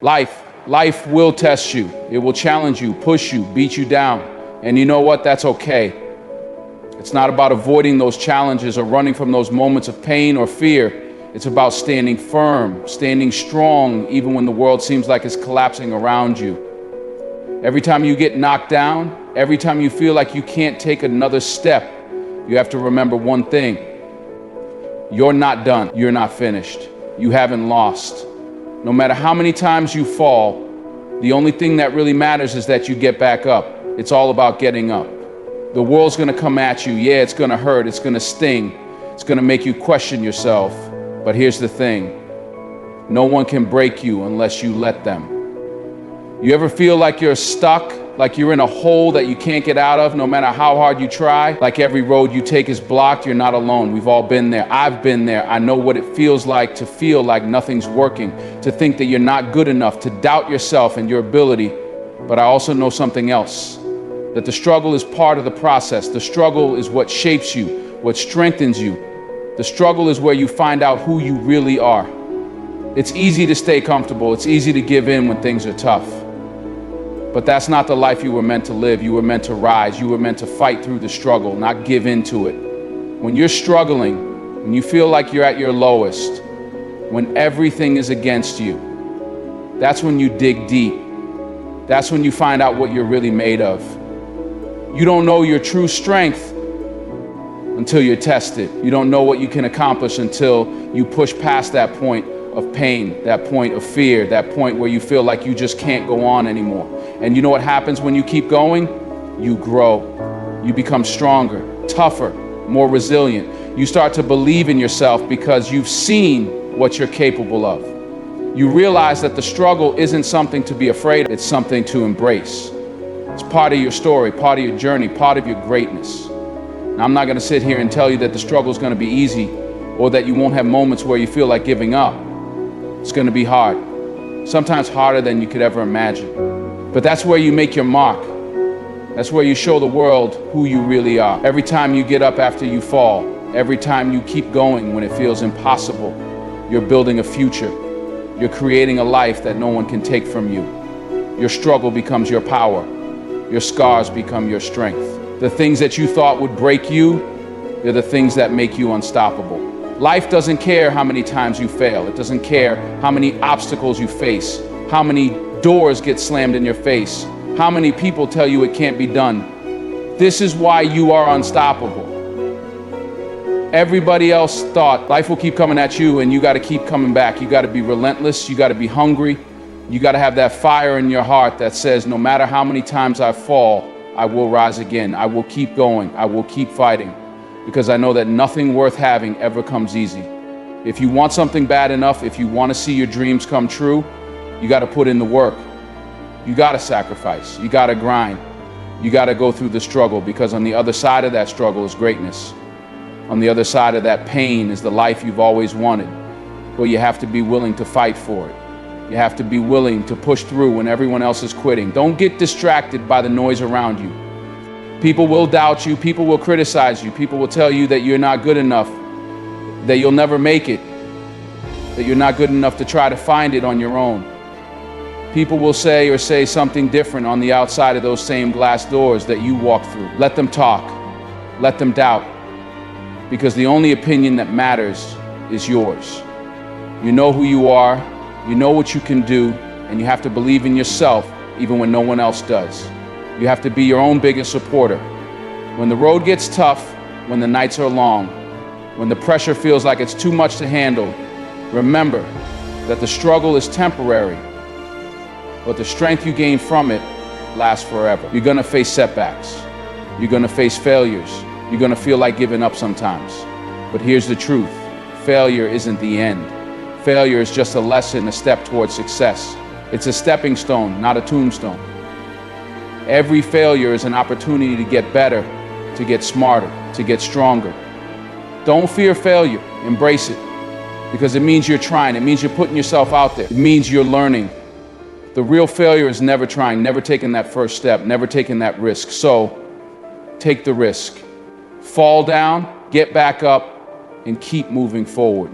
Life will test you. It will challenge you, push you, beat you down. And you know what? That's okay. It's not about avoiding those challenges or running from those moments of pain or fear. It's about standing firm, standing strong, even when the world seems like it's collapsing around you. Every time you get knocked down, every time you feel like you can't take another step, you have to remember one thing. You're not done. You're not finished. You haven't lost. No matter how many times you fall, the only thing that really matters is that you get back up. It's all about getting up. The world's gonna come at you. Yeah, it's gonna hurt. It's gonna sting. It's gonna make you question yourself. But here's the thing. No one can break you unless you let them. You ever feel like you're stuck, like you're in a hole that you can't get out of no matter how hard you try? Like every road you take is blocked? You're not alone. We've all been there. I've been there. I know what it feels like to feel like nothing's working, to think that you're not good enough, to doubt yourself and your ability. But I also know something else, that the struggle is part of the process. The struggle is what shapes you, what strengthens you. The struggle is where you find out who you really are. It's easy to stay comfortable. It's easy to give in when things are tough. But that's not the life you were meant to live. You were meant to rise. You were meant to fight through the struggle, not give into it. When you're struggling, when you feel like you're at your lowest, when everything is against you, that's when you dig deep. That's when you find out what you're really made of. You don't know your true strength until you're tested. You don't know what you can accomplish until you push past that point of pain, that point of fear, that point where you feel like you just can't go on anymore. And you know what happens when you keep going? You grow. You become stronger, tougher, more resilient. You start to believe in yourself because you've seen what you're capable of. You realize that the struggle isn't something to be afraid of, it's something to embrace. It's part of your story, part of your journey, part of your greatness. Now, I'm not going to sit here and tell you that the struggle is going to be easy or that you won't have moments where you feel like giving up. It's going to be hard, sometimes harder than you could ever imagine. But that's where you make your mark. That's where you show the world who you really are. Every time you get up after you fall, every time you keep going when it feels impossible, you're building a future. You're creating a life that no one can take from you. Your struggle becomes your power. Your scars become your strength. The things that you thought would break you, they're the things that make you unstoppable. Life doesn't care how many times you fail. It doesn't care how many obstacles you face, how many doors get slammed in your face, how many people tell you it can't be done. This is why you are unstoppable. Everybody else thought life will keep coming at you and you got to keep coming back. You got to be relentless. You got to be hungry. You got to have that fire in your heart that says, no matter how many times I fall, I will rise again. I will keep going. I will keep fighting, because I know that nothing worth having ever comes easy. If you want something bad enough, if you want to see your dreams come true, you got to put in the work. You got to sacrifice. You got to grind. You got to go through the struggle, because on the other side of that struggle is greatness. On the other side of that pain is the life you've always wanted. But you have to be willing to fight for it. You have to be willing to push through when everyone else is quitting. Don't get distracted by the noise around you. People will doubt you. People will criticize you. People will tell you that you're not good enough, that you'll never make it, that you're not good enough to try to find it on your own. People will say something different on the outside of those same glass doors that you walk through. Let them talk. Let them doubt. Because the only opinion that matters is yours. You know who you are. You know what you can do. And you have to believe in yourself even when no one else does. You have to be your own biggest supporter. When the road gets tough, when the nights are long, when the pressure feels like it's too much to handle, remember that the struggle is temporary, but the strength you gain from it lasts forever. You're gonna face setbacks. You're gonna face failures. You're gonna feel like giving up sometimes. But here's the truth. Failure isn't the end. Failure is just a lesson, a step towards success. It's a stepping stone, not a tombstone. Every failure is an opportunity to get better, to get smarter, to get stronger. Don't fear failure. Embrace it. Because it means you're trying. It means you're putting yourself out there. It means you're learning. The real failure is never trying, never taking that first step, never taking that risk. So take the risk. Fall down, get back up, and keep moving forward.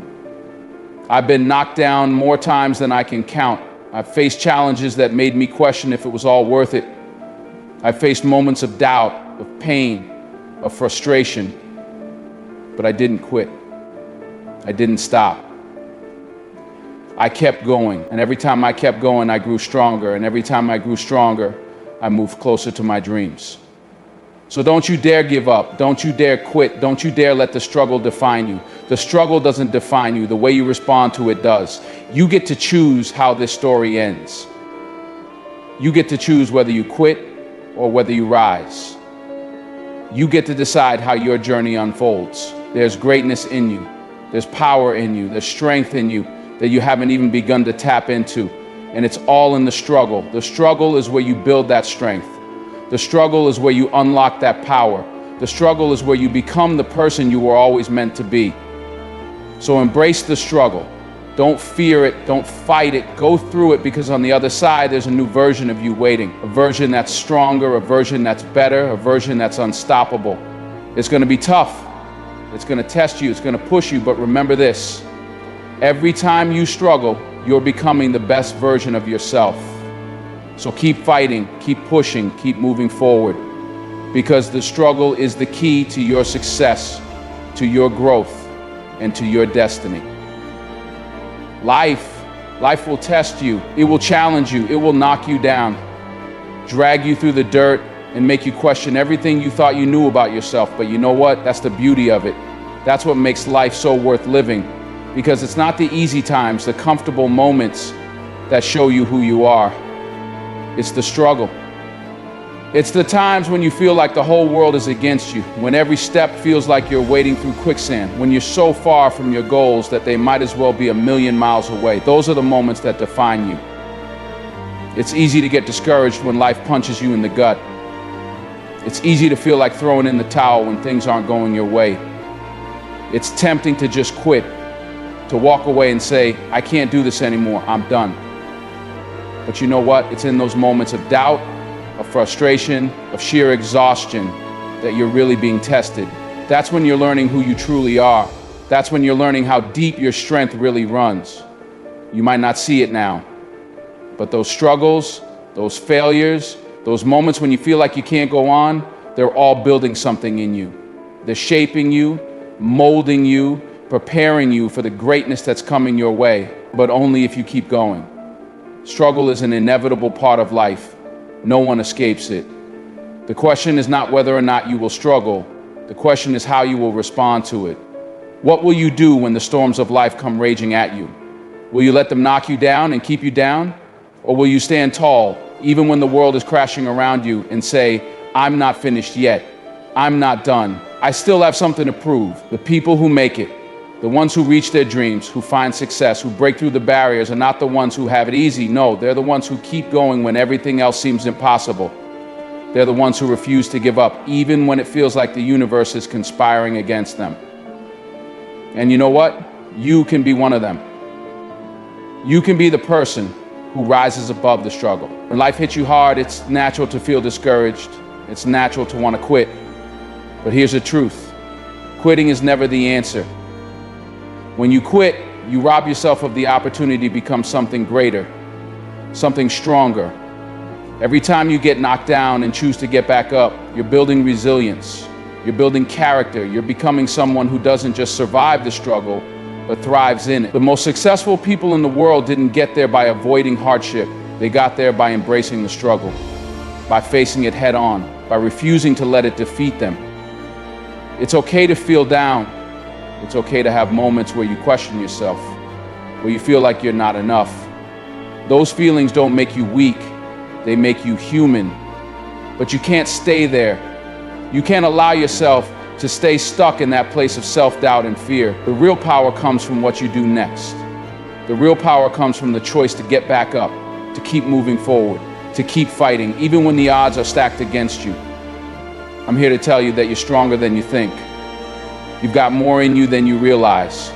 I've been knocked down more times than I can count. I've faced challenges that made me question if it was all worth it. I faced moments of doubt, of pain, of frustration, but I didn't quit. I didn't stop. I kept going, and every time I kept going, I grew stronger, and every time I grew stronger, I moved closer to my dreams. So don't you dare give up. Don't you dare quit. Don't you dare let the struggle define you. The struggle doesn't define you. The way you respond to it does. You get to choose how this story ends. You get to choose whether you quit or whether you rise. You get to decide how your journey unfolds. There's greatness in you. There's power in you. There's strength in you that you haven't even begun to tap into. And it's all in the struggle. The struggle is where you build that strength. The struggle is where you unlock that power. The struggle is where you become the person you were always meant to be. So embrace the struggle. Don't fear it. Don't fight it. Go through it, because on the other side, there's a new version of you waiting. A version that's stronger, a version that's better, a version that's unstoppable. It's going to be tough. It's going to test you. It's going to push you. But remember this. Every time you struggle, you're becoming the best version of yourself. So keep fighting, keep pushing, keep moving forward, because the struggle is the key to your success, to your growth, and to your destiny. Life will test you. It will challenge you. It will knock you down, drag you through the dirt, and make you question everything you thought you knew about yourself. But you know what? That's the beauty of it. That's what makes life so worth living, because it's not the easy times, the comfortable moments that show you who you are. It's the struggle. It's the times when you feel like the whole world is against you, when every step feels like you're wading through quicksand, when you're so far from your goals that they might as well be 1,000,000 miles away. Those are the moments that define you. It's easy to get discouraged when life punches you in the gut. It's easy to feel like throwing in the towel when things aren't going your way. It's tempting to just quit, to walk away and say, I can't do this anymore, I'm done. But you know what? It's in those moments of doubt, of frustration, of sheer exhaustion that you're really being tested. That's when you're learning who you truly are. That's when you're learning how deep your strength really runs. You might not see it now, but those struggles, those failures, those moments when you feel like you can't go on, they're all building something in you. They're shaping you, molding you, preparing you for the greatness that's coming your way, but only if you keep going. Struggle is an inevitable part of life. No one escapes it. The question is not whether or not you will struggle. The question is how you will respond to it. What will you do when the storms of life come raging at you? Will you let them knock you down and keep you down? Or will you stand tall, even when the world is crashing around you, and say, I'm not finished yet. I'm not done. I still have something to prove. The people who make it, the ones who reach their dreams, who find success, who break through the barriers, are not the ones who have it easy. No, they're the ones who keep going when everything else seems impossible. They're the ones who refuse to give up, even when it feels like the universe is conspiring against them. And you know what? You can be one of them. You can be the person who rises above the struggle. When life hits you hard, it's natural to feel discouraged. It's natural to want to quit. But here's the truth. Quitting is never the answer. When you quit, you rob yourself of the opportunity to become something greater, something stronger. Every time you get knocked down and choose to get back up, you're building resilience, you're building character, you're becoming someone who doesn't just survive the struggle, but thrives in it. The most successful people in the world didn't get there by avoiding hardship. They got there by embracing the struggle, by facing it head on, by refusing to let it defeat them. It's okay to feel down. It's okay to have moments where you question yourself, where you feel like you're not enough. Those feelings don't make you weak, they make you human. But you can't stay there. You can't allow yourself to stay stuck in that place of self-doubt and fear. The real power comes from what you do next. The real power comes from the choice to get back up, to keep moving forward, to keep fighting, even when the odds are stacked against you. I'm here to tell you that you're stronger than you think. You've got more in you than you realize.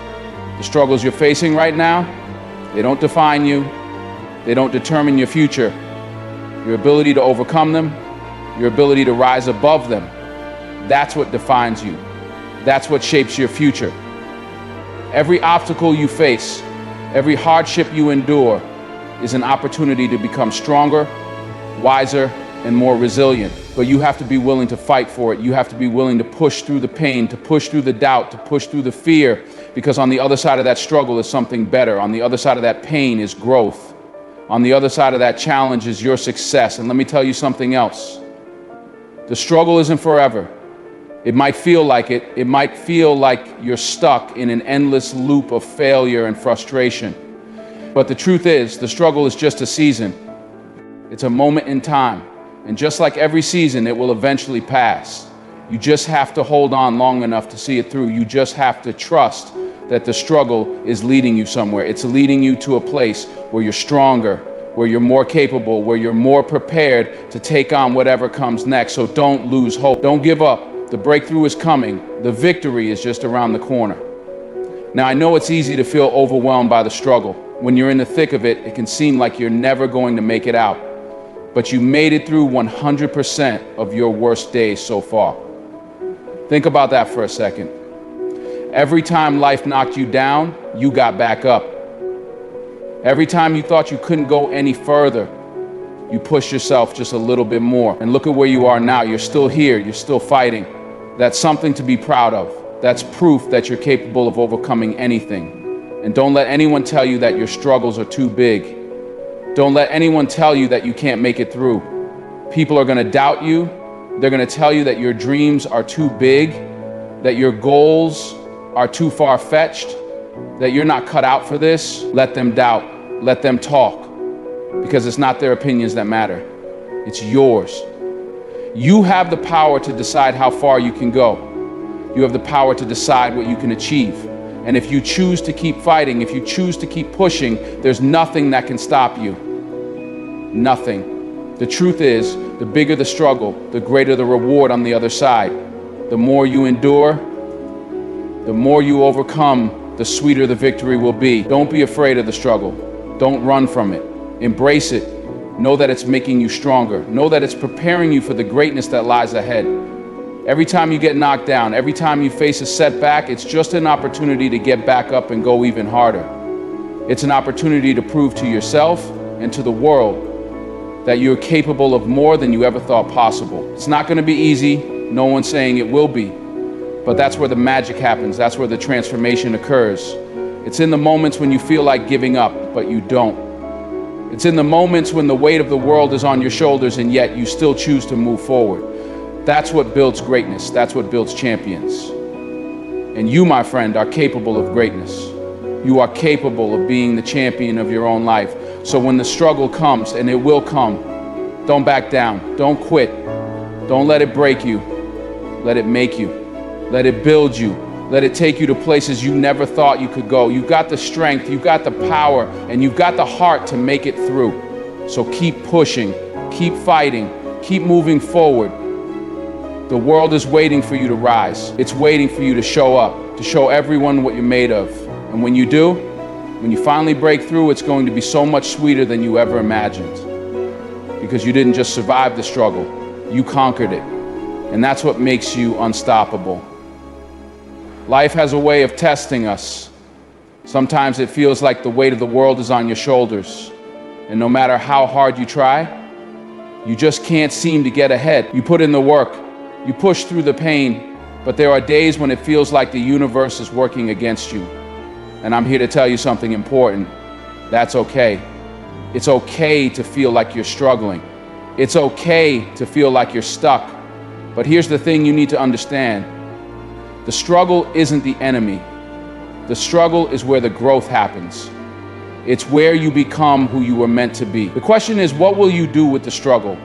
The struggles you're facing right now, they don't define you. They don't determine your future. Your ability to overcome them, your ability to rise above them, that's what defines you. That's what shapes your future. Every obstacle you face, every hardship you endure, is an opportunity to become stronger, wiser, and more resilient. But you have to be willing to fight for it. You have to be willing to push through the pain, to push through the doubt, to push through the fear, because on the other side of that struggle is something better. On the other side of that pain is growth. On the other side of that challenge is your success. And let me tell you something else. The struggle isn't forever. It might feel like it. It might feel like you're stuck in an endless loop of failure and frustration. But the truth is, the struggle is just a season. It's a moment in time. And just like every season, it will eventually pass. You just have to hold on long enough to see it through. You just have to trust that the struggle is leading you somewhere. It's leading you to a place where you're stronger, where you're more capable, where you're more prepared to take on whatever comes next. So don't lose hope. Don't give up. The breakthrough is coming. The victory is just around the corner. Now, I know it's easy to feel overwhelmed by the struggle. When you're in the thick of it, it can seem like you're never going to make it out. But you made it through 100% of your worst days so far. Think about that for a second. Every time life knocked you down, you got back up. Every time you thought you couldn't go any further, you pushed yourself just a little bit more. And look at where you are now. You're still here. You're still fighting. That's something to be proud of. That's proof that you're capable of overcoming anything. And don't let anyone tell you that your struggles are too big. Don't let anyone tell you that you can't make it through. People are going to doubt you. They're going to tell you that your dreams are too big, that your goals are too far-fetched, that you're not cut out for this. Let them doubt. Let them talk. Because it's not their opinions that matter. It's yours. You have the power to decide how far you can go. You have the power to decide what you can achieve. And if you choose to keep fighting, if you choose to keep pushing, there's nothing that can stop you. Nothing. The truth is, the bigger the struggle, the greater the reward on the other side. The more you endure, the more you overcome, the sweeter the victory will be. Don't be afraid of the struggle. Don't run from it. Embrace it. Know that it's making you stronger. Know that it's preparing you for the greatness that lies ahead. Every time you get knocked down, every time you face a setback, it's just an opportunity to get back up and go even harder. It's an opportunity to prove to yourself and to the world that you're capable of more than you ever thought possible. It's not going to be easy. No one's saying it will be. But that's where the magic happens. That's where the transformation occurs. It's in the moments when you feel like giving up, but you don't. It's in the moments when the weight of the world is on your shoulders and yet you still choose to move forward. That's what builds greatness. That's what builds champions. And you, my friend, are capable of greatness. You are capable of being the champion of your own life. So when the struggle comes, and it will come, don't back down. Don't quit. Don't let it break you. Let it make you. Let it build you. Let it take you to places you never thought you could go. You've got the strength, you've got the power, and you've got the heart to make it through. So keep pushing, keep fighting, keep moving forward. The world is waiting for you to rise. It's waiting for you to show up, to show everyone what you're made of. And when you do, when you finally break through, it's going to be so much sweeter than you ever imagined. Because you didn't just survive the struggle, you conquered it. And that's what makes you unstoppable. Life has a way of testing us. Sometimes it feels like the weight of the world is on your shoulders. And no matter how hard you try, you just can't seem to get ahead. You put in the work, you push through the pain, but there are days when it feels like the universe is working against you. And I'm here to tell you something important. That's okay. It's okay to feel like you're struggling. It's okay to feel like you're stuck. But here's the thing you need to understand. The struggle isn't the enemy. The struggle is where the growth happens. It's where you become who you were meant to be. The question is, what will you do with the struggle?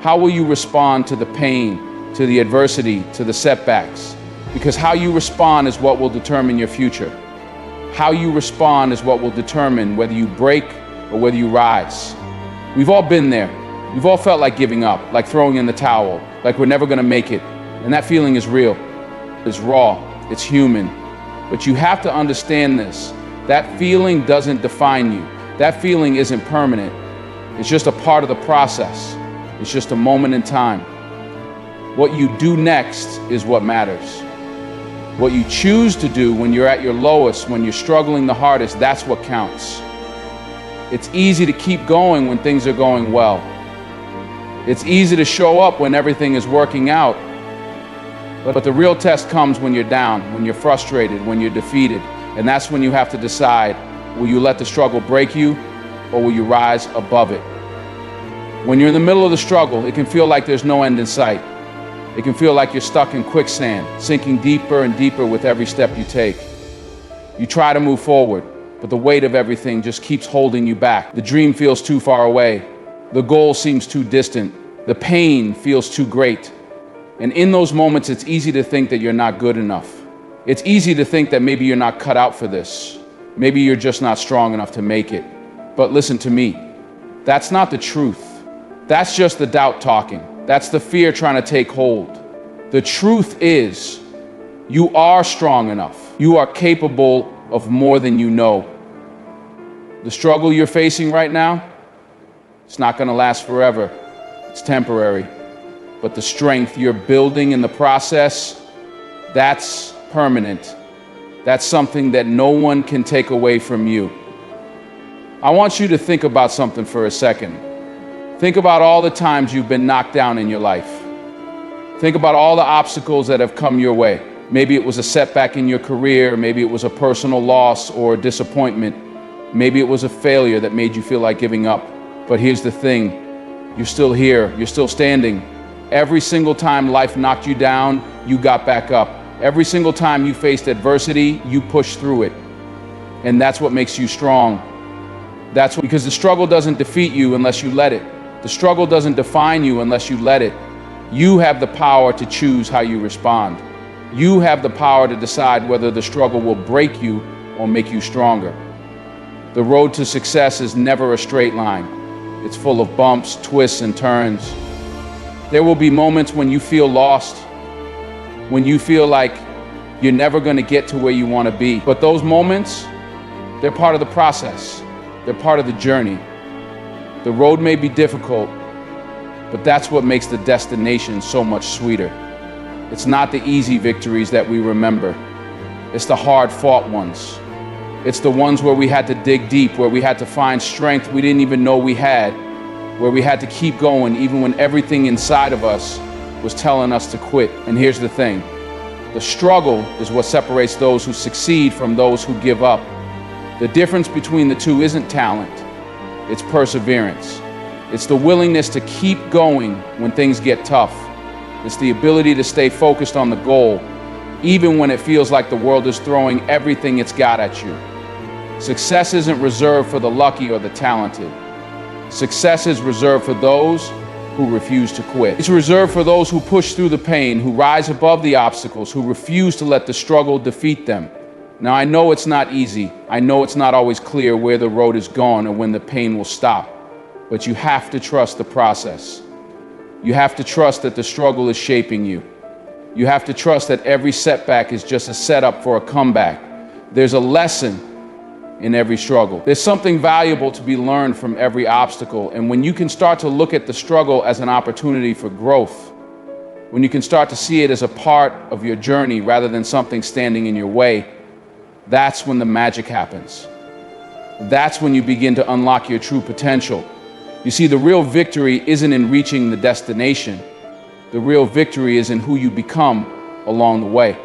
How will you respond to the pain, to the adversity, to the setbacks? Because how you respond is what will determine your future. How you respond is what will determine whether you break or whether you rise. We've all been there. We've all felt like giving up, like throwing in the towel, like we're never gonna make it. And that feeling is real. It's raw. It's human. But you have to understand this. That feeling doesn't define you. That feeling isn't permanent. It's just a part of the process. It's just a moment in time. What you do next is what matters. What you choose to do when you're at your lowest, when you're struggling the hardest, that's what counts. It's easy to keep going when things are going well. It's easy to show up when everything is working out. But the real test comes when you're down, when you're frustrated, when you're defeated. And that's when you have to decide, will you let the struggle break you, or will you rise above it? When you're in the middle of the struggle, it can feel like there's no end in sight. It can feel like you're stuck in quicksand, sinking deeper and deeper with every step you take. You try to move forward, but the weight of everything just keeps holding you back. The dream feels too far away. The goal seems too distant. The pain feels too great. And in those moments, it's easy to think that you're not good enough. It's easy to think that maybe you're not cut out for this. Maybe you're just not strong enough to make it. But listen to me. That's not the truth. That's just the doubt talking. That's the fear trying to take hold. The truth is, you are strong enough. You are capable of more than you know. The struggle you're facing right now, it's not going to last forever. It's temporary. But the strength you're building in the process, that's permanent. That's something that no one can take away from you. I want you to think about something for a second. Think about all the times you've been knocked down in your life. Think about all the obstacles that have come your way. Maybe it was a setback in your career, maybe it was a personal loss or a disappointment. Maybe it was a failure that made you feel like giving up. But here's the thing, you're still here, you're still standing. Every single time life knocked you down, you got back up. Every single time you faced adversity, you pushed through it. And that's what makes you strong. Because the struggle doesn't defeat you unless you let it. The struggle doesn't define you unless you let it. You have the power to choose how you respond. You have the power to decide whether the struggle will break you or make you stronger. The road to success is never a straight line. It's full of bumps, twists, and turns. There will be moments when you feel lost, when you feel like you're never going to get to where you want to be. But those moments, they're part of the process. They're part of the journey. The road may be difficult, but that's what makes the destination so much sweeter. It's not the easy victories that we remember. It's the hard-fought ones. It's the ones where we had to dig deep, where we had to find strength we didn't even know we had, where we had to keep going even when everything inside of us was telling us to quit. And here's the thing, the struggle is what separates those who succeed from those who give up. The difference between the two isn't talent, it's perseverance. It's the willingness to keep going when things get tough. It's the ability to stay focused on the goal, even when it feels like the world is throwing everything it's got at you. Success isn't reserved for the lucky or the talented. Success is reserved for those who refuse to quit. It's reserved for those who push through the pain, who rise above the obstacles, who refuse to let the struggle defeat them. Now, I know it's not easy. I know it's not always clear where the road is gone or when the pain will stop. But you have to trust the process. You have to trust that the struggle is shaping you. You have to trust that every setback is just a setup for a comeback. There's a lesson in every struggle. There's something valuable to be learned from every obstacle. And when you can start to look at the struggle as an opportunity for growth, when you can start to see it as a part of your journey rather than something standing in your way, that's when the magic happens. That's when you begin to unlock your true potential. You see, the real victory isn't in reaching the destination. The real victory is in who you become along the way.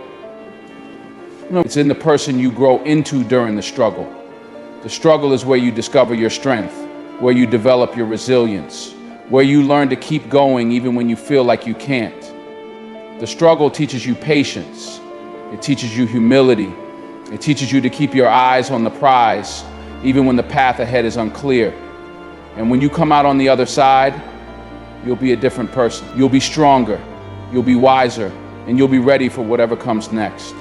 It's in the person you grow into during the struggle. The struggle is where you discover your strength, where you develop your resilience, where you learn to keep going even when you feel like you can't. The struggle teaches you patience. It teaches you humility. It teaches you to keep your eyes on the prize, even when the path ahead is unclear. And when you come out on the other side, you'll be a different person. You'll be stronger, you'll be wiser, and you'll be ready for whatever comes next.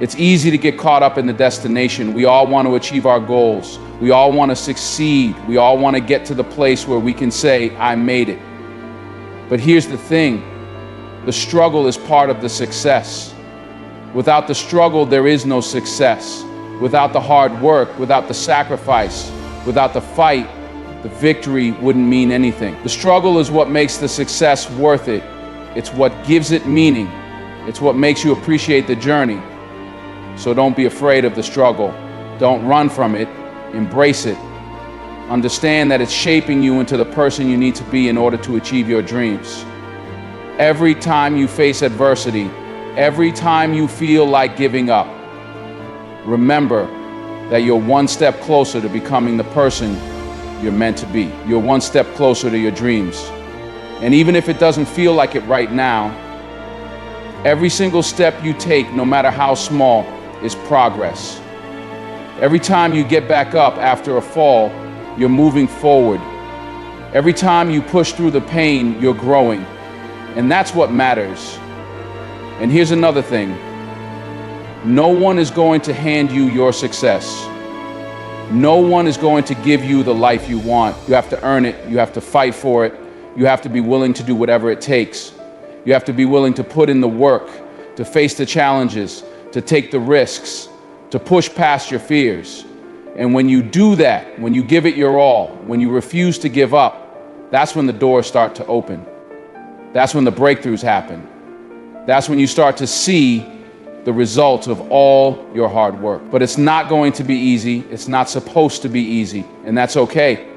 It's easy to get caught up in the destination. We all want to achieve our goals. We all want to succeed. We all want to get to the place where we can say, I made it. But here's the thing, the struggle is part of the success. Without the struggle, there is no success. Without the hard work, without the sacrifice, without the fight, the victory wouldn't mean anything. The struggle is what makes the success worth it. It's what gives it meaning. It's what makes you appreciate the journey. So don't be afraid of the struggle. Don't run from it. Embrace it. Understand that it's shaping you into the person you need to be in order to achieve your dreams. Every time you face adversity, every time you feel like giving up, remember that you're one step closer to becoming the person you're meant to be. You're one step closer to your dreams. And even if it doesn't feel like it right now, every single step you take, no matter how small, is progress. Every time you get back up after a fall, you're moving forward. Every time you push through the pain, you're growing. And that's what matters. And here's another thing. No one is going to hand you your success. No one is going to give you the life you want. You have to earn it. You have to fight for it. You have to be willing to do whatever it takes. You have to be willing to put in the work, to face the challenges, to take the risks, to push past your fears. And when you do that, when you give it your all, when you refuse to give up, that's when the doors start to open. That's when the breakthroughs happen. That's when you start to see the results of all your hard work. But it's not going to be easy. It's not supposed to be easy. And that's okay,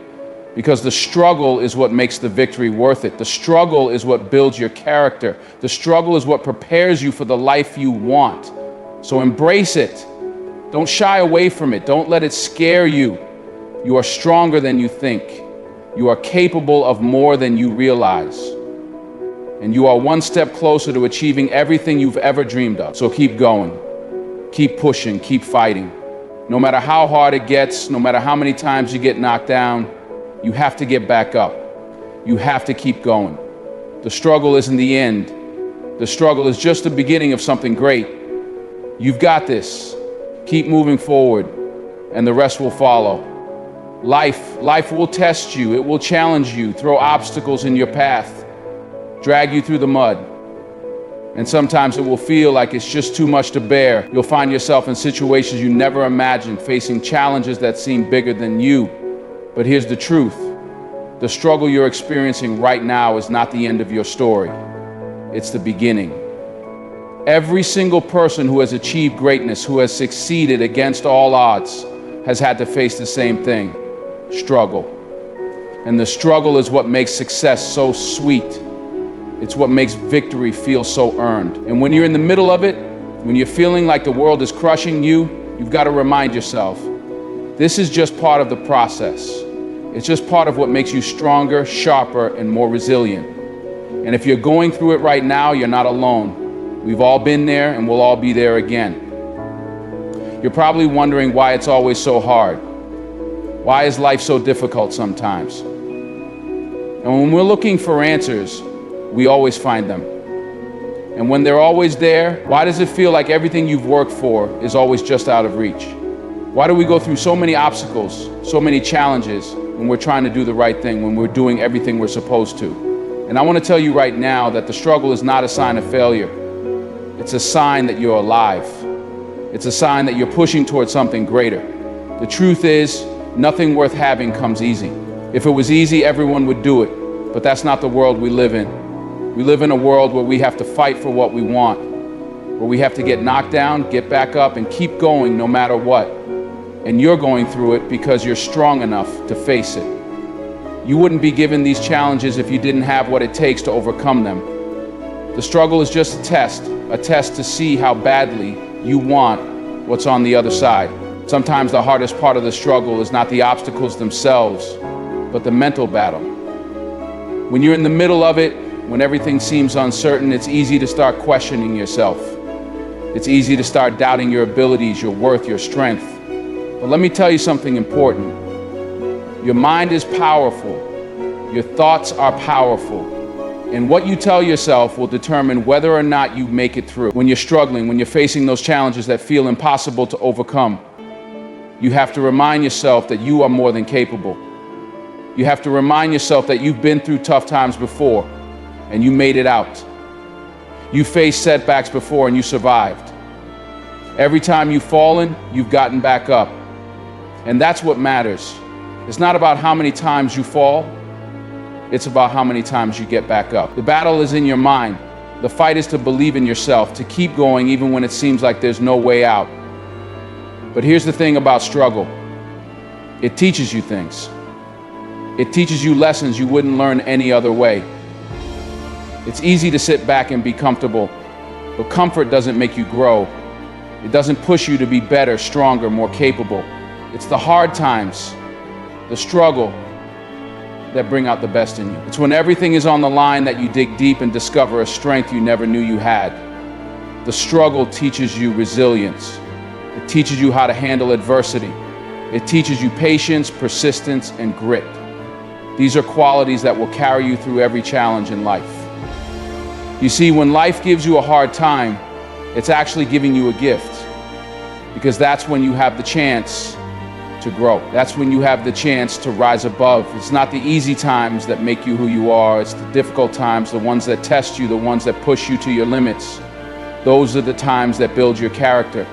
because the struggle is what makes the victory worth it. The struggle is what builds your character. The struggle is what prepares you for the life you want. So embrace it. Don't shy away from it. Don't let it scare you. You are stronger than you think. You are capable of more than you realize. And you are one step closer to achieving everything you've ever dreamed of. So keep going. Keep pushing. Keep fighting. No matter how hard it gets, no matter how many times you get knocked down, you have to get back up. You have to keep going. The struggle isn't the end. The struggle is just the beginning of something great. You've got this. Keep moving forward, and the rest will follow. Life will test you. It will challenge you, throw obstacles in your path, drag you through the mud. And sometimes it will feel like it's just too much to bear. You'll find yourself in situations you never imagined, facing challenges that seem bigger than you. But here's the truth. The struggle you're experiencing right now is not the end of your story. It's the beginning. Every single person who has achieved greatness, who has succeeded against all odds, has had to face the same thing: struggle. And the struggle is what makes success so sweet. It's what makes victory feel so earned. And when you're in the middle of it, when you're feeling like the world is crushing you, you've got to remind yourself, this is just part of the process. It's just part of what makes you stronger, sharper, and more resilient. And if you're going through it right now, you're not alone. We've all been there, and we'll all be there again. You're probably wondering why it's always so hard. Why is life so difficult sometimes? And when we're looking for answers, we always find them. And when they're always there, why does it feel like everything you've worked for is always just out of reach? Why do we go through so many obstacles, so many challenges when we're trying to do the right thing, when we're doing everything we're supposed to? And I want to tell you right now that the struggle is not a sign of failure. It's a sign that you're alive. It's a sign that you're pushing towards something greater. The truth is, nothing worth having comes easy. If it was easy, everyone would do it. But that's not the world we live in. We live in a world where we have to fight for what we want, where we have to get knocked down, get back up, and keep going no matter what. And you're going through it because you're strong enough to face it. You wouldn't be given these challenges if you didn't have what it takes to overcome them. The struggle is just a test to see how badly you want what's on the other side. Sometimes the hardest part of the struggle is not the obstacles themselves, but the mental battle. When you're in the middle of it, when everything seems uncertain, it's easy to start questioning yourself. It's easy to start doubting your abilities, your worth, your strength. But let me tell you something important. Your mind is powerful. Your thoughts are powerful. And what you tell yourself will determine whether or not you make it through. When you're struggling, when you're facing those challenges that feel impossible to overcome, you have to remind yourself that you are more than capable. You have to remind yourself that you've been through tough times before and you made it out. You faced setbacks before and you survived. Every time you've fallen, you've gotten back up. And that's what matters. It's not about how many times you fall. It's about how many times you get back up. The battle is in your mind. The fight is to believe in yourself, to keep going even when it seems like there's no way out. But here's the thing about struggle. It teaches you things. It teaches you lessons you wouldn't learn any other way. It's easy to sit back and be comfortable, but comfort doesn't make you grow. It doesn't push you to be better, stronger, more capable. It's the hard times, the struggle, that bring out the best in you. It's when everything is on the line that you dig deep and discover a strength you never knew you had. The struggle teaches you resilience. It teaches you how to handle adversity. It teaches you patience, persistence, and grit. These are qualities that will carry you through every challenge in life. You see, when life gives you a hard time, it's actually giving you a gift, because that's when you have the chance to grow. That's when you have the chance to rise above. It's not the easy times that make you who you are. It's the difficult times, the ones that test you, the ones that push you to your limits. Those are the times that build your character.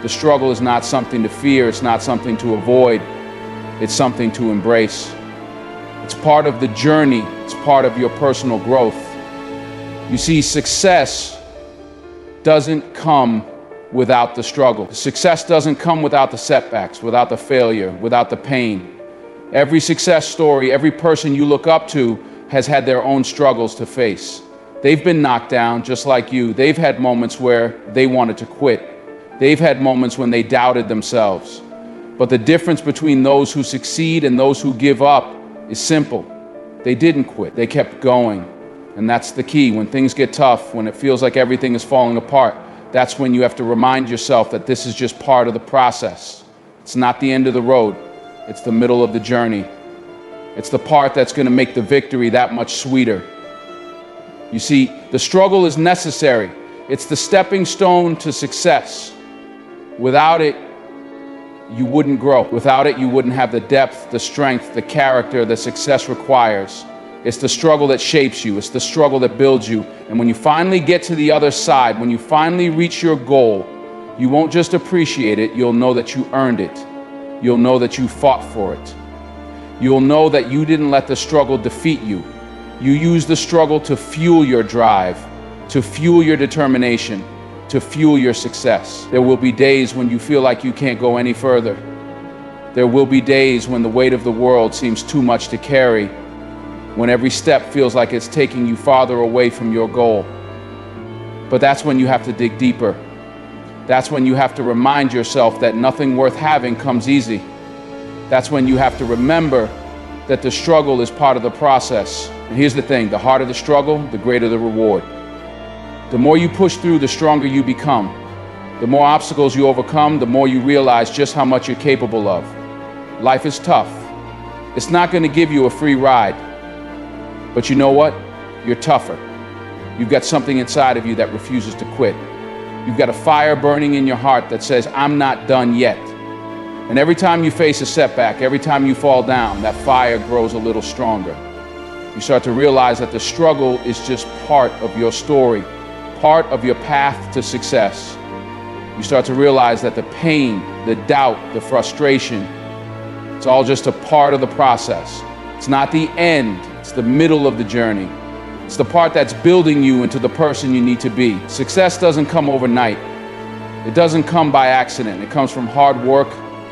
The struggle is not something to fear. It's not something to avoid. It's something to embrace. It's part of the journey. It's part of your personal growth. You see, success doesn't come without the struggle. Success doesn't come without the setbacks, without the failure, without the pain. Every success story, every person you look up to has had their own struggles to face. They've been knocked down just like you. They've had moments where they wanted to quit. They've had moments when they doubted themselves. But the difference between those who succeed and those who give up is simple. They didn't quit. They kept going. And that's the key. When things get tough, when it feels like everything is falling apart, that's when you have to remind yourself that this is just part of the process. It's not the end of the road. It's the middle of the journey. It's the part that's going to make the victory that much sweeter. You see, the struggle is necessary. It's the stepping stone to success. Without it, you wouldn't grow. Without it, you wouldn't have the depth, the strength, the character that success requires. It's the struggle that shapes you. It's the struggle that builds you. And when you finally get to the other side, when you finally reach your goal, you won't just appreciate it, you'll know that you earned it. You'll know that you fought for it. You'll know that you didn't let the struggle defeat you. You used the struggle to fuel your drive, to fuel your determination, to fuel your success. There will be days when you feel like you can't go any further. There will be days when the weight of the world seems too much to carry, when every step feels like it's taking you farther away from your goal. But that's when you have to dig deeper. That's when you have to remind yourself that nothing worth having comes easy. That's when you have to remember that the struggle is part of the process. And here's the thing, the harder the struggle, the greater the reward. The more you push through, the stronger you become. The more obstacles you overcome, the more you realize just how much you're capable of. Life is tough. It's not going to give you a free ride. But you know what? You're tougher. You've got something inside of you that refuses to quit. You've got a fire burning in your heart that says, I'm not done yet. And every time you face a setback, every time you fall down, that fire grows a little stronger. You start to realize that the struggle is just part of your story, part of your path to success. You start to realize that the pain, the doubt, the frustration, it's all just a part of the process. It's not the end. It's the middle of the journey. It's the part that's building you into the person you need to be. Success doesn't come overnight. It doesn't come by accident. It comes from hard work,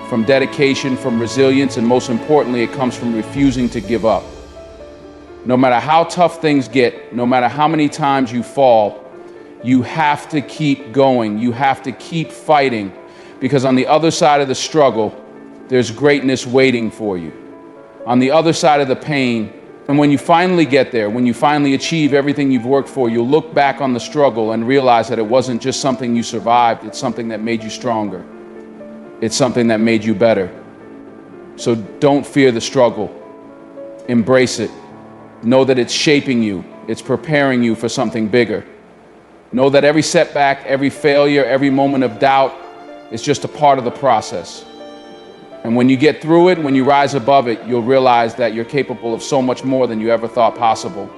from dedication, from resilience, and most importantly, it comes from refusing to give up. No matter how tough things get, no matter how many times you fall, you have to keep going. You have to keep fighting, because on the other side of the struggle, there's greatness waiting for you. On the other side of the pain, and when you finally get there, when you finally achieve everything you've worked for, you'll look back on the struggle and realize that it wasn't just something you survived, it's something that made you stronger. It's something that made you better. So don't fear the struggle. Embrace it. Know that it's shaping you. It's preparing you for something bigger. Know that every setback, every failure, every moment of doubt is just a part of the process. And when you get through it, when you rise above it, you'll realize that you're capable of so much more than you ever thought possible.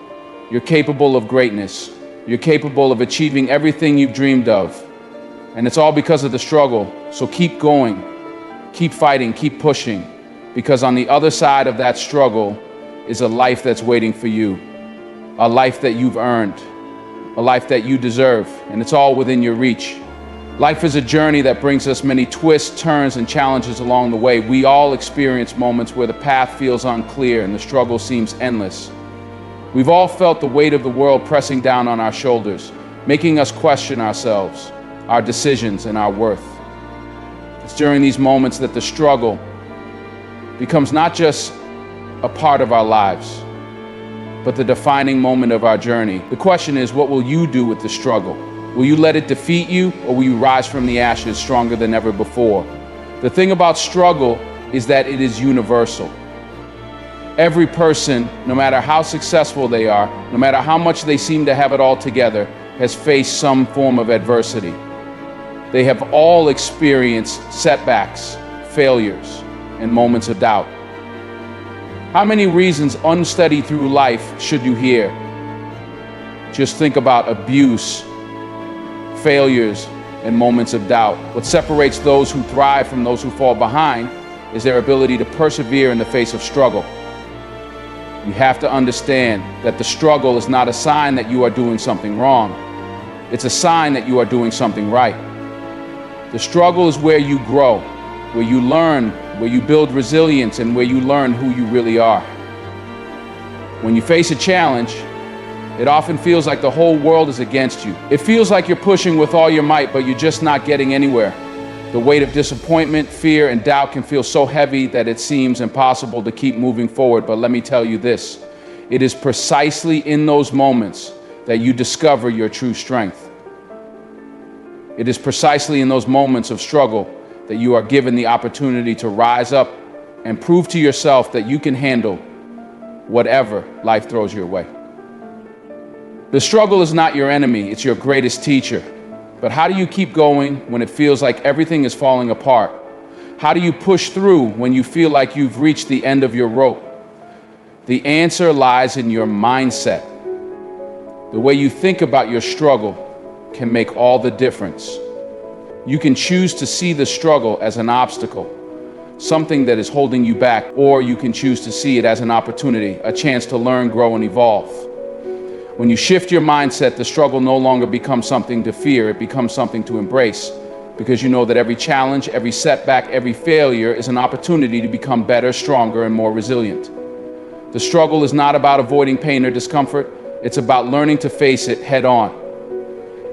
You're capable of greatness. You're capable of achieving everything you've dreamed of. And it's all because of the struggle. So keep going, keep fighting, keep pushing, because on the other side of that struggle is a life that's waiting for you, a life that you've earned, a life that you deserve, and it's all within your reach. Life is a journey that brings us many twists, turns, and challenges along the way. We all experience moments where the path feels unclear and the struggle seems endless. We've all felt the weight of the world pressing down on our shoulders, making us question ourselves, our decisions, and our worth. It's during these moments that the struggle becomes not just a part of our lives, but the defining moment of our journey. The question is, what will you do with the struggle? Will you let it defeat you, or will you rise from the ashes stronger than ever before? The thing about struggle is that it is universal. Every person, no matter how successful they are, no matter how much they seem to have it all together, has faced some form of adversity. They have all experienced setbacks, failures, and moments of doubt. How many reasons unstudied through life should you hear? Just think about abuse, failures, and moments of doubt. What separates those who thrive from those who fall behind is their ability to persevere in the face of struggle. You have to understand that the struggle is not a sign that you are doing something wrong. It's a sign that you are doing something right. The struggle is where you grow, where you learn, where you build resilience, and where you learn who you really are. When you face a challenge, it often feels like the whole world is against you. It feels like you're pushing with all your might, but you're just not getting anywhere. The weight of disappointment, fear, and doubt can feel so heavy that it seems impossible to keep moving forward. But let me tell you this, it is precisely in those moments that you discover your true strength. It is precisely in those moments of struggle that you are given the opportunity to rise up and prove to yourself that you can handle whatever life throws your way. The struggle is not your enemy, it's your greatest teacher. But how do you keep going when it feels like everything is falling apart? How do you push through when you feel like you've reached the end of your rope? The answer lies in your mindset. The way you think about your struggle can make all the difference. You can choose to see the struggle as an obstacle, something that is holding you back, or you can choose to see it as an opportunity, a chance to learn, grow, and evolve. When you shift your mindset, the struggle no longer becomes something to fear, it becomes something to embrace, because you know that every challenge, every setback, every failure is an opportunity to become better, stronger, and more resilient. The struggle is not about avoiding pain or discomfort, it's about learning to face it head on.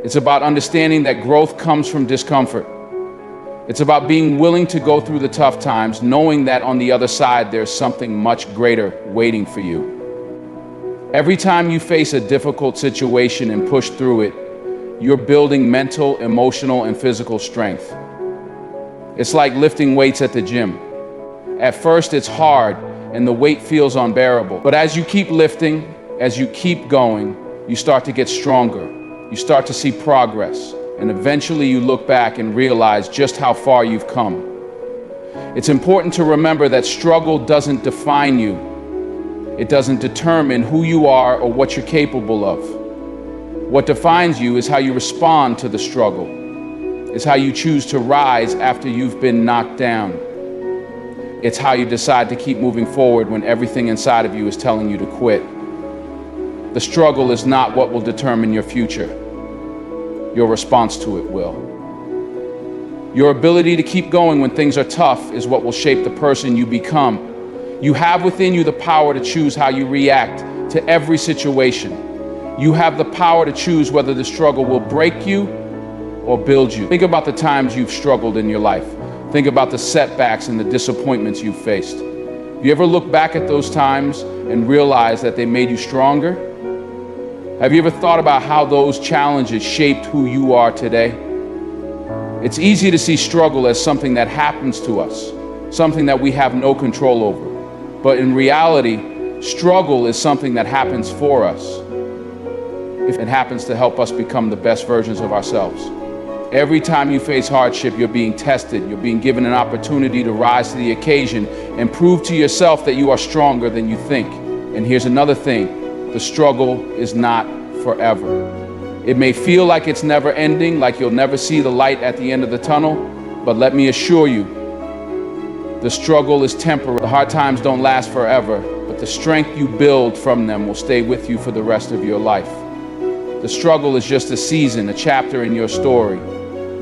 It's about understanding that growth comes from discomfort. It's about being willing to go through the tough times, knowing that on the other side there's something much greater waiting for you. Every time you face a difficult situation and push through it, you're building mental, emotional, and physical strength. It's like lifting weights at the gym. At first it's hard and the weight feels unbearable. But as you keep lifting, as you keep going, you start to get stronger. You start to see progress. And eventually you look back and realize just how far you've come. It's important to remember that struggle doesn't define you. It doesn't determine who you are or what you're capable of. What defines you is how you respond to the struggle. It's how you choose to rise after you've been knocked down. It's how you decide to keep moving forward when everything inside of you is telling you to quit. The struggle is not what will determine your future. Your response to it will. Your ability to keep going when things are tough is what will shape the person you become. You have within you the power to choose how you react to every situation. You have the power to choose whether the struggle will break you or build you. Think about the times you've struggled in your life. Think about the setbacks and the disappointments you've faced. You ever look back at those times and realize that they made you stronger? Have you ever thought about how those challenges shaped who you are today? It's easy to see struggle as something that happens to us, something that we have no control over. But in reality, struggle is something that happens for us. It happens to help us become the best versions of ourselves. Every time you face hardship, you're being tested. You're being given an opportunity to rise to the occasion and prove to yourself that you are stronger than you think. And here's another thing, the struggle is not forever. It may feel like it's never ending, like you'll never see the light at the end of the tunnel, but let me assure you, the struggle is temporary. The hard times don't last forever, but the strength you build from them will stay with you for the rest of your life. The struggle is just a season, a chapter in your story.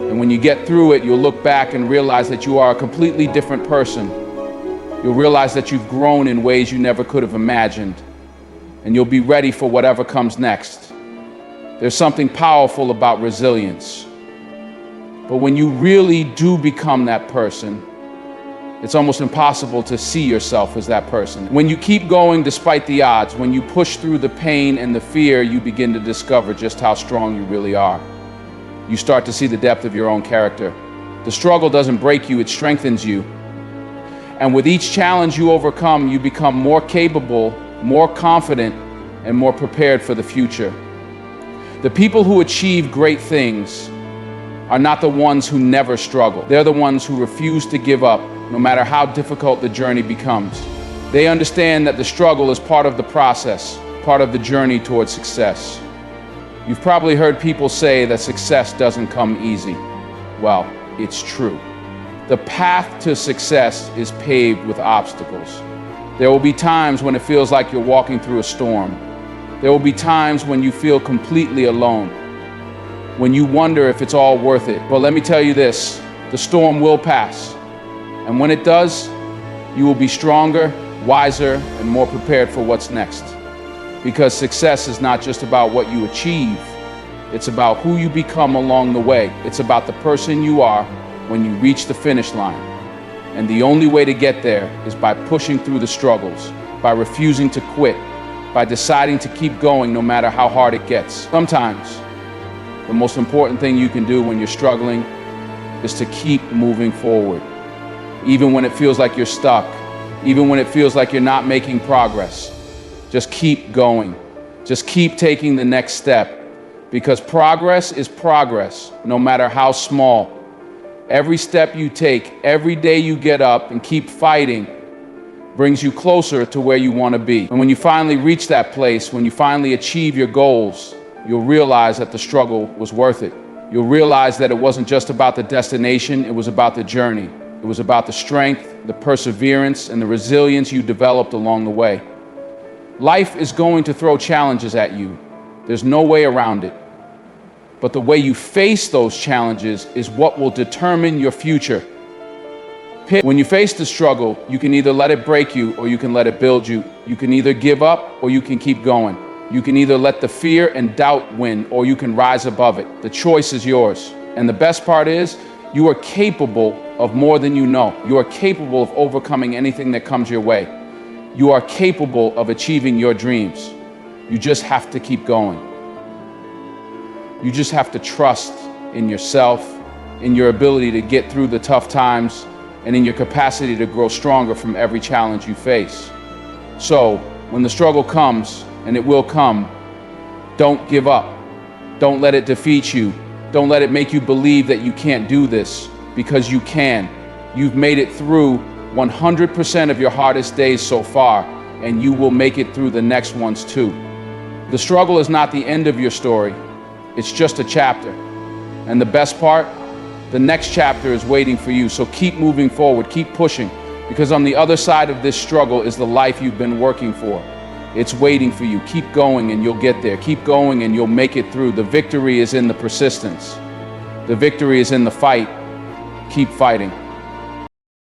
And when you get through it, you'll look back and realize that you are a completely different person. You'll realize that you've grown in ways you never could have imagined. And you'll be ready for whatever comes next. There's something powerful about resilience. But when you really do become that person, it's almost impossible to see yourself as that person. When you keep going despite the odds, when you push through the pain and the fear, you begin to discover just how strong you really are. You start to see the depth of your own character. The struggle doesn't break you, it strengthens you. And with each challenge you overcome, you become more capable, more confident, and more prepared for the future. The people who achieve great things are not the ones who never struggle. They're the ones who refuse to give up, no matter how difficult the journey becomes. They understand that the struggle is part of the process, part of the journey towards success. You've probably heard people say that success doesn't come easy. Well, it's true. The path to success is paved with obstacles. There will be times when it feels like you're walking through a storm. There will be times when you feel completely alone, when you wonder if it's all worth it. But let me tell you this, the storm will pass. And when it does, you will be stronger, wiser, and more prepared for what's next. Because success is not just about what you achieve, it's about who you become along the way. It's about the person you are when you reach the finish line. And the only way to get there is by pushing through the struggles, by refusing to quit, by deciding to keep going no matter how hard it gets. Sometimes, the most important thing you can do when you're struggling is to keep moving forward. Even when it feels like you're stuck, even when it feels like you're not making progress, just keep going. Just keep taking the next step, because progress is progress, no matter how small. Every step you take, every day you get up and keep fighting, brings you closer to where you want to be. And when you finally reach that place, when you finally achieve your goals, you'll realize that the struggle was worth it. You'll realize that it wasn't just about the destination, it was about the journey. It was about the strength, the perseverance, and the resilience you developed along the way. Life is going to throw challenges at you. There's no way around it. But the way you face those challenges is what will determine your future. When you face the struggle, you can either let it break you or you can let it build you. You can either give up or you can keep going. You can either let the fear and doubt win or you can rise above it. The choice is yours. And the best part is, you are capable of more than you know. You are capable of overcoming anything that comes your way. You are capable of achieving your dreams. You just have to keep going. You just have to trust in yourself, in your ability to get through the tough times, and in your capacity to grow stronger from every challenge you face. So, when the struggle comes, and it will come, don't give up. Don't let it defeat you. Don't let it make you believe that you can't do this, because you can. You've made it through 100% of your hardest days so far, and you will make it through the next ones too. The struggle is not the end of your story. It's just a chapter. And the best part, the next chapter is waiting for you. So keep moving forward, keep pushing, because on the other side of this struggle is the life you've been working for. It's waiting for you. Keep going and you'll get there. Keep going and you'll make it through. The victory is in the persistence. The victory is in the fight. Keep fighting.